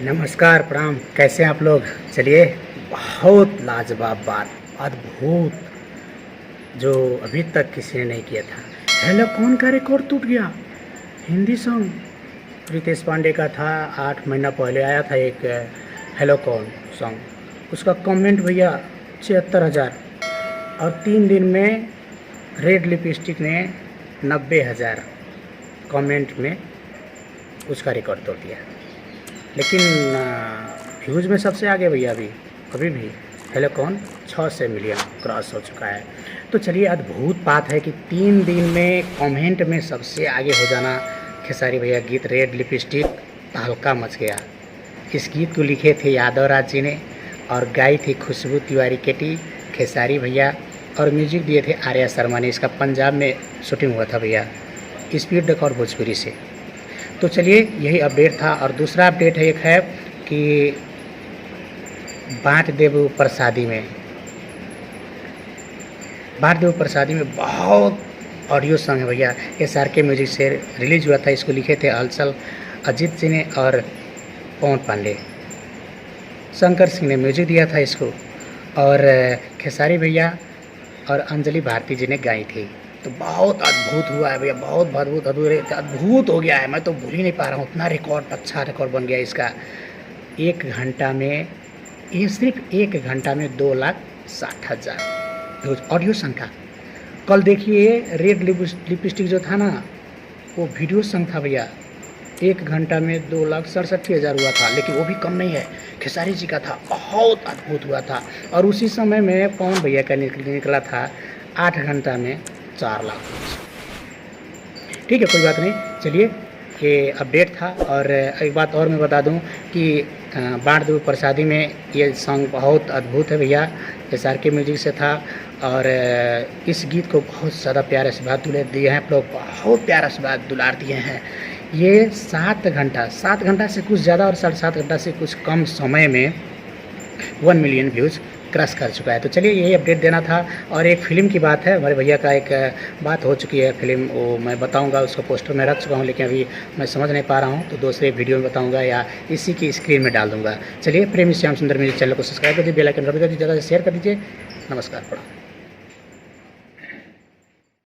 नमस्कार, प्रणाम। कैसे हैं आप लोग? चलिए, बहुत लाजवाब बात, अद्भुत, जो अभी तक किसी ने नहीं किया था। हेलो कौन का रिकॉर्ड टूट गया। हिंदी सॉन्ग रितेश पांडे का था, 8 महीना पहले आया था एक हेलो कौन सॉन्ग। उसका कमेंट भैया 76,000 और 3 दिन में रेड लिपस्टिक ने 90,000 कमेंट में उसका रिकॉर्ड तोड़ दिया। लेकिन व्यूज़ में सबसे आगे भैया अभी भी हेलो कौन 600 मिलियन क्रॉस हो चुका है। तो चलिए, अद्भुत बात है कि 3 दिन में कमेंट में सबसे आगे हो जाना। खेसारी भैया गीत रेड लिपस्टिक तहलका मच गया। इस गीत को लिखे थे यादव राज जी ने और गाई थी खुशबू तिवारी केटी, खेसारी भैया, और म्यूजिक दिए थे आर्या शर्मा ने। इसका पंजाब में शूटिंग हुआ था भैया, स्पीड रिकॉर्ड भोजपुरी से। तो चलिए, यही अपडेट था। और दूसरा अपडेट है, एक है कि बांट देव प्रसादी में बहुत ऑडियो सॉन्ग है भैया। SRK म्यूजिक से रिलीज हुआ था। इसको लिखे थे हलचल अजीत जी ने और पवन पांडे। शंकर सिंह ने म्यूजिक दिया था इसको, और खेसारी भैया और अंजलि भारती जी ने गाई थी। तो बहुत अद्भुत हुआ है भैया, बहुत अद्भुत हो गया है। मैं तो भूल ही नहीं पा रहा हूँ, उतना रिकॉर्ड, अच्छा रिकॉर्ड बन गया इसका। 1 घंटा में, ये सिर्फ 1 घंटा में 2,60,000 व्यूज ऑडियो सॉन्ग था। कल देखिए, रेड लिपस्टिक जो था ना, वो वीडियो सॉन्ग था भैया। 1 घंटा में 2,67,000 हुआ था, लेकिन वो भी कम नहीं है, खेसारी जी का था। बहुत अद्भुत हुआ था। और उसी समय में पवन भैया का निकला था 8 घंटा में 4 लाख। ठीक है, कोई बात नहीं। चलिए, ये अपडेट था। और एक बात और मैं बता दूं कि बांट दो प्रसादी में ये सॉन्ग बहुत अद्भुत है भैया। SRK म्यूजिक से था। और इस गीत को बहुत ज़्यादा प्यार आशीर्वाद दुलार दिए हैं आप लोग, बहुत प्यार आशीर्वाद दुलार दिए हैं। ये 7 घंटा से कुछ ज़्यादा और 7.5 घंटा से कुछ कम समय में 1 मिलियन व्यूज़ क्रॉस कर चुका है। तो चलिए, यही अपडेट देना था। और एक फ़िल्म की बात है, हमारे भैया का एक बात हो चुकी है फिल्म, वो मैं बताऊंगा। उसको पोस्टर में रख चुका हूं, लेकिन अभी मैं समझ नहीं पा रहा हूं, तो दूसरे वीडियो में बताऊंगा या इसी की स्क्रीन में डाल दूंगा। चलिए, प्रेमी श्याम सुंदर म्यूजिक चैनल को सब्सक्राइब कर दीजिए, बेल आइकन दबा दीजिए, ज़्यादा से शेयर कर दीजिए। नमस्कार, प्रणाम।